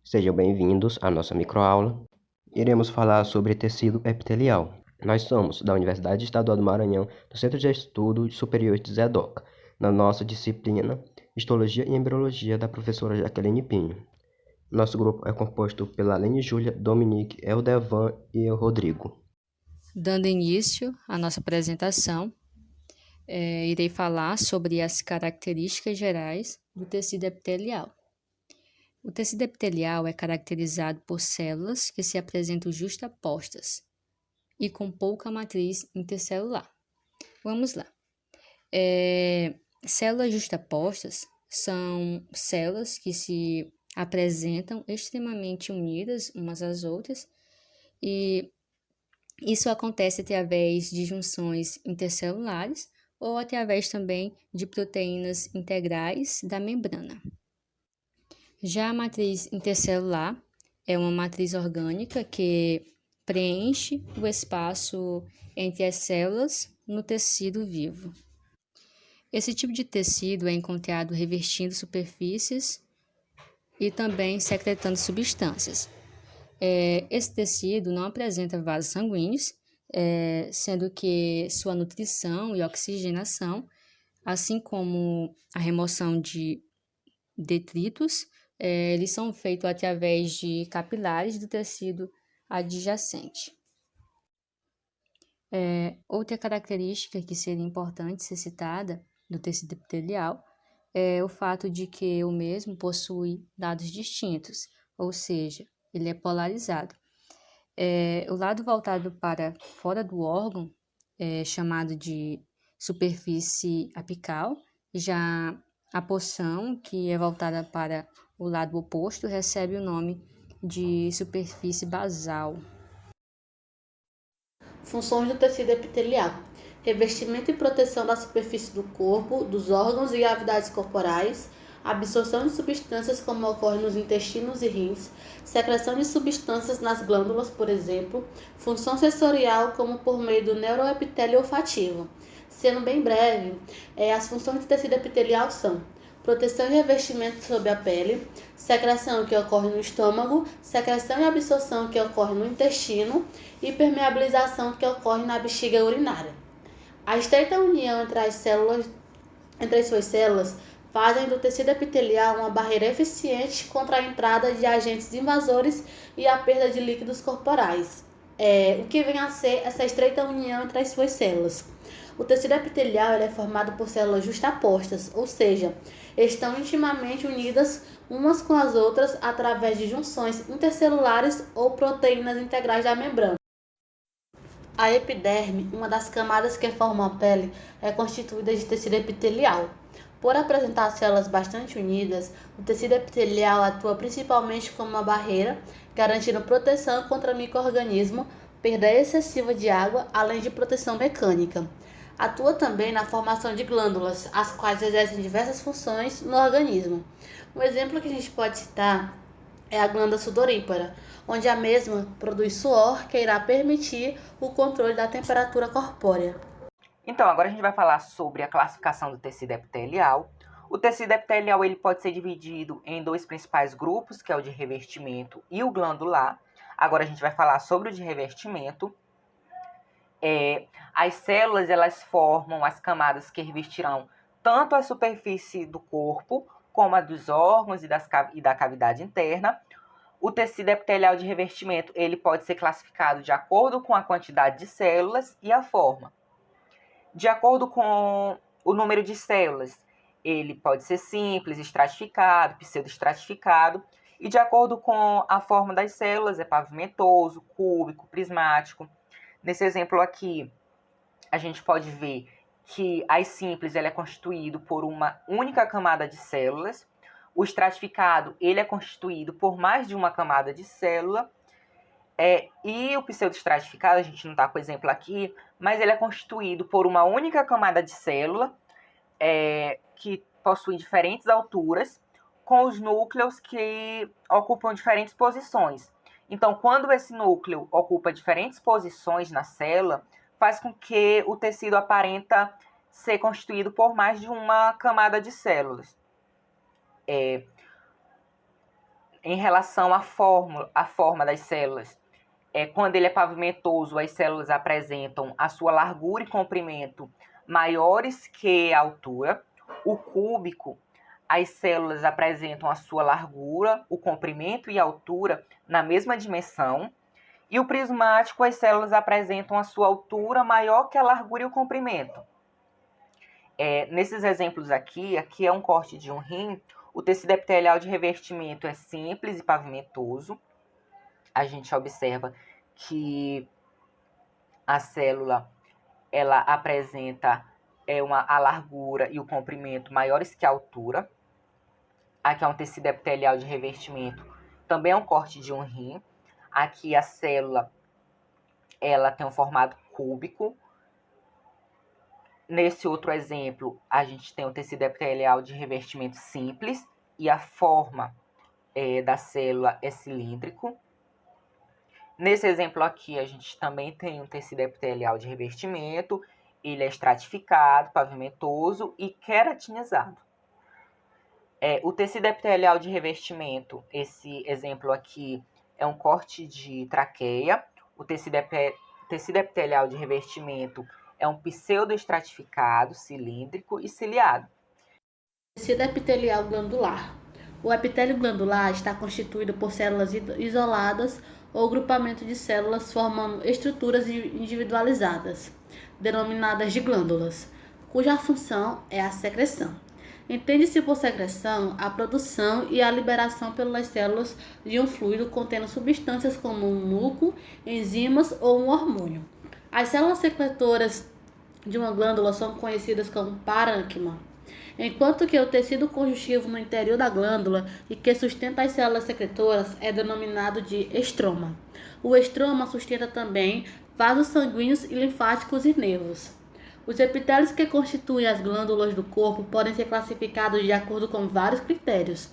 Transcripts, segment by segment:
Sejam bem-vindos à nossa microaula. Iremos falar sobre tecido epitelial. Nós somos da Universidade Estadual do Maranhão, do Centro de Estudos Superiores de Zedoca, na nossa disciplina Histologia e Embriologia da professora Jaqueline Pinho. Nosso grupo é composto pela Aline Júlia, Dominique, Eldevan e eu, Rodrigo. Dando início à nossa apresentação, irei falar sobre as características gerais do tecido epitelial. O tecido epitelial é caracterizado por células que se apresentam justapostas e com pouca matriz intercelular. Vamos lá. Células justapostas são células que se apresentam extremamente unidas umas às outras e isso acontece através de junções intercelulares ou através também de proteínas integrais da membrana. Já a matriz intercelular é uma matriz orgânica que preenche o espaço entre as células no tecido vivo. Esse tipo de tecido é encontrado revestindo superfícies e também secretando substâncias. Esse tecido não apresenta vasos sanguíneos, sendo que sua nutrição e oxigenação, assim como a remoção de detritos, eles são feitos através de capilares do tecido adjacente. Outra característica que seria importante ser citada do tecido epitelial é o fato de que o mesmo possui lados distintos, ou seja, ele é polarizado. O lado voltado para fora do órgão é chamado de superfície apical, já a porção que é voltada para o lado oposto recebe o nome de superfície basal. Funções do tecido epitelial: revestimento e proteção da superfície do corpo, dos órgãos e cavidades corporais, absorção de substâncias como ocorre nos intestinos e rins, secreção de substâncias nas glândulas, por exemplo, função sensorial como por meio do neuroepitélio olfativo. Sendo bem breve, as funções do tecido epitelial são proteção e revestimento sobre a pele, secreção que ocorre no estômago, secreção e absorção que ocorre no intestino e permeabilização que ocorre na bexiga urinária. A estreita união entre as suas células fazem do tecido epitelial uma barreira eficiente contra a entrada de agentes invasores e a perda de líquidos corporais. O que vem a ser essa estreita união entre as suas células? O tecido epitelial é formado por células justapostas, ou seja, estão intimamente unidas umas com as outras através de junções intercelulares ou proteínas integrais da membrana. A epiderme, uma das camadas que formam a pele, é constituída de tecido epitelial. Por apresentar células bastante unidas, o tecido epitelial atua principalmente como uma barreira, garantindo proteção contra micro-organismos, perda excessiva de água, além de proteção mecânica. Atua também na formação de glândulas, as quais exercem diversas funções no organismo. Um exemplo que a gente pode citar é a glândula sudorípara, onde a mesma produz suor que irá permitir o controle da temperatura corpórea. Então, agora a gente vai falar sobre a classificação do tecido epitelial. O tecido epitelial ele pode ser dividido em dois principais grupos, que é o de revestimento e o glandular. Agora a gente vai falar sobre o de revestimento. As células elas formam as camadas que revestirão tanto a superfície do corpo, como a dos órgãos e da cavidade interna. O tecido epitelial de revestimento ele pode ser classificado de acordo com a quantidade de células e a forma. De acordo com o número de células, ele pode ser simples, estratificado, pseudoestratificado, e de acordo com a forma das células, é pavimentoso, cúbico, prismático. Nesse exemplo aqui, a gente pode ver que as simples ele é constituído por uma única camada de células. O estratificado ele é constituído por mais de uma camada de célula. E o pseudoestratificado, a gente não está com o exemplo aqui, mas ele é constituído por uma única camada de célula que possui diferentes alturas, com os núcleos que ocupam diferentes posições. Então, quando esse núcleo ocupa diferentes posições na célula, faz com que o tecido aparenta ser constituído por mais de uma camada de células. Em relação à forma das células, quando ele é pavimentoso, as células apresentam a sua largura e comprimento maiores que a altura. O cúbico, as células apresentam a sua largura, o comprimento e a altura na mesma dimensão. E o prismático, as células apresentam a sua altura maior que a largura e o comprimento. Nesses exemplos aqui é um corte de um rim. O tecido epitelial de revestimento é simples e pavimentoso. A gente observa que a célula ela apresenta a largura e o comprimento maiores que a altura. Aqui é um tecido epitelial de revestimento, também é um corte de um rim. Aqui a célula ela tem um formato cúbico. Nesse outro exemplo, a gente tem um tecido epitelial de revestimento simples e a forma da célula é cilíndrico. Nesse exemplo aqui, a gente também tem um tecido epitelial de revestimento. Ele é estratificado, pavimentoso e queratinizado. O tecido epitelial de revestimento, esse exemplo aqui, é um corte de traqueia. O tecido epitelial de revestimento é um pseudoestratificado, cilíndrico e ciliado. Tecido epitelial glandular. O epitélio glandular está constituído por células isoladas ou grupamento de células formando estruturas individualizadas, denominadas de glândulas, cuja função é a secreção. Entende-se por secreção a produção e a liberação pelas células de um fluido contendo substâncias como um muco, enzimas ou um hormônio. As células secretoras de uma glândula são conhecidas como parênquima, enquanto que o tecido conjuntivo no interior da glândula e que sustenta as células secretoras é denominado de estroma. O estroma sustenta também vasos sanguíneos e linfáticos e nervos. Os epitélios que constituem as glândulas do corpo podem ser classificados de acordo com vários critérios.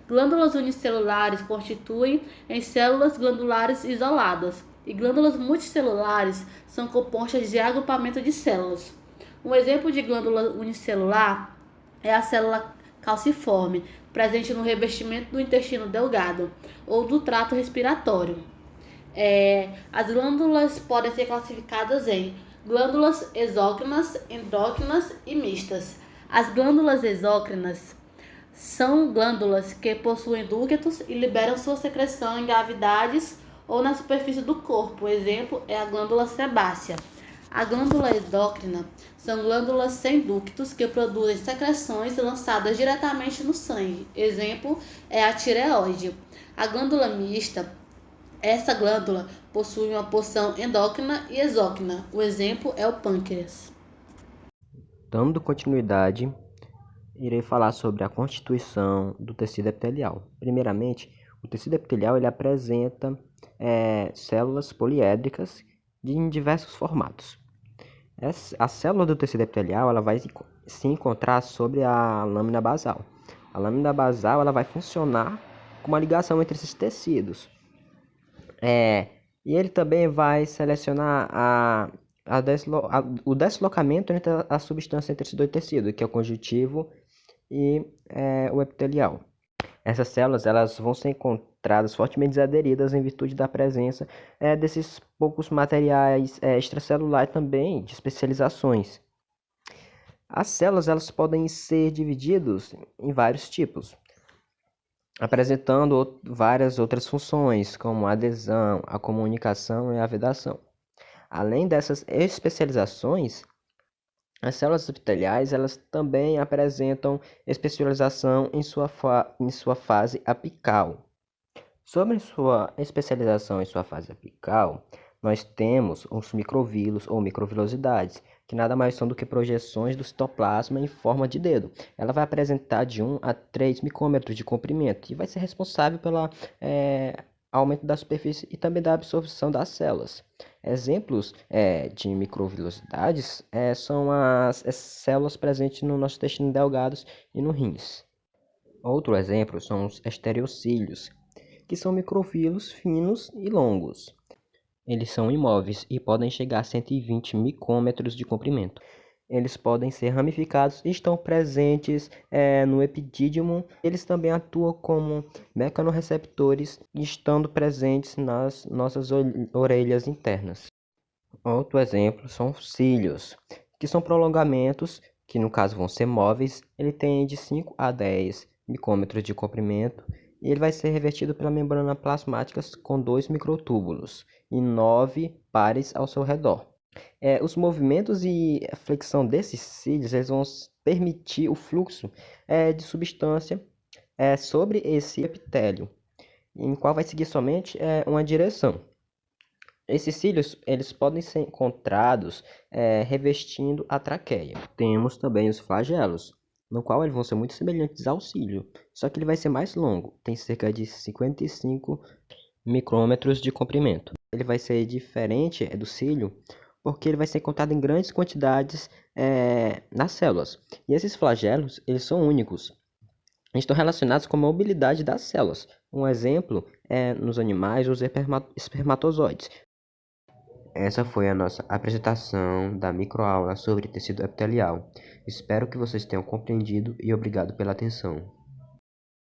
Glândulas unicelulares constituem em células glandulares isoladas, e glândulas multicelulares são compostas de agrupamento de células. Um exemplo de glândula unicelular é a célula calciforme, presente no revestimento do intestino delgado ou do trato respiratório. As glândulas podem ser classificadas em glândulas exócrinas, endócrinas e mistas. As glândulas exócrinas são glândulas que possuem ductos e liberam sua secreção em cavidades ou na superfície do corpo. O exemplo é a glândula sebácea. A glândula endócrina são glândulas sem ductos que produzem secreções lançadas diretamente no sangue. Exemplo é a tireoide. A glândula mista, essa glândula possui uma porção endócrina e exócrina. O exemplo é o pâncreas. Dando continuidade, irei falar sobre a constituição do tecido epitelial. Primeiramente, o tecido epitelial ele apresenta células poliédricas em diversos formatos. A célula do tecido epitelial ela vai se encontrar sobre a lâmina basal. A lâmina basal ela vai funcionar como uma ligação entre esses tecidos. E ele também vai selecionar o deslocamento entre a substância entre esses dois tecidos, que é o conjuntivo e o epitelial. Essas células elas vão ser encontradas fortemente aderidas em virtude da presença desses poucos materiais extracelulares também de especializações. As células elas podem ser divididas em vários tipos, apresentando várias outras funções, como a adesão, a comunicação e a vedação. Além dessas especializações, as células epiteliais elas também apresentam especialização em sua fase apical. Sobre sua especialização em sua fase apical, nós temos os microvílos ou microvilosidades, que nada mais são do que projeções do citoplasma em forma de dedo. Ela vai apresentar de 1 a 3 micrômetros de comprimento e vai ser responsável pelo aumento da superfície e também da absorção das células. Exemplos de microvilosidades são as células presentes no nosso intestino delgado e no rins. Outro exemplo são os estereocílios, que são microvilos finos e longos. Eles são imóveis e podem chegar a 120 micrômetros de comprimento. Eles podem ser ramificados e estão presentes no epidídimo. Eles também atuam como mecanorreceptores, estando presentes nas nossas orelhas internas. Outro exemplo são os cílios, que são prolongamentos, que no caso vão ser móveis. Ele tem de 5 a 10 micrômetros de comprimento e ele vai ser revestido pela membrana plasmática com 2 microtúbulos e 9 pares ao seu redor. Os movimentos e a flexão desses cílios eles vão permitir o fluxo de substância sobre esse epitélio, em qual vai seguir somente uma direção. Esses cílios eles podem ser encontrados revestindo a traqueia. Temos também os flagelos, no qual eles vão ser muito semelhantes ao cílio, só que ele vai ser mais longo, tem cerca de 55 micrômetros de comprimento. Ele vai ser diferente do cílio, porque ele vai ser encontrado em grandes quantidades nas células. E esses flagelos, eles são únicos. Estão relacionados com a mobilidade das células. Um exemplo é nos animais, os espermatozoides. Essa foi a nossa apresentação da microaula sobre tecido epitelial. Espero que vocês tenham compreendido e obrigado pela atenção.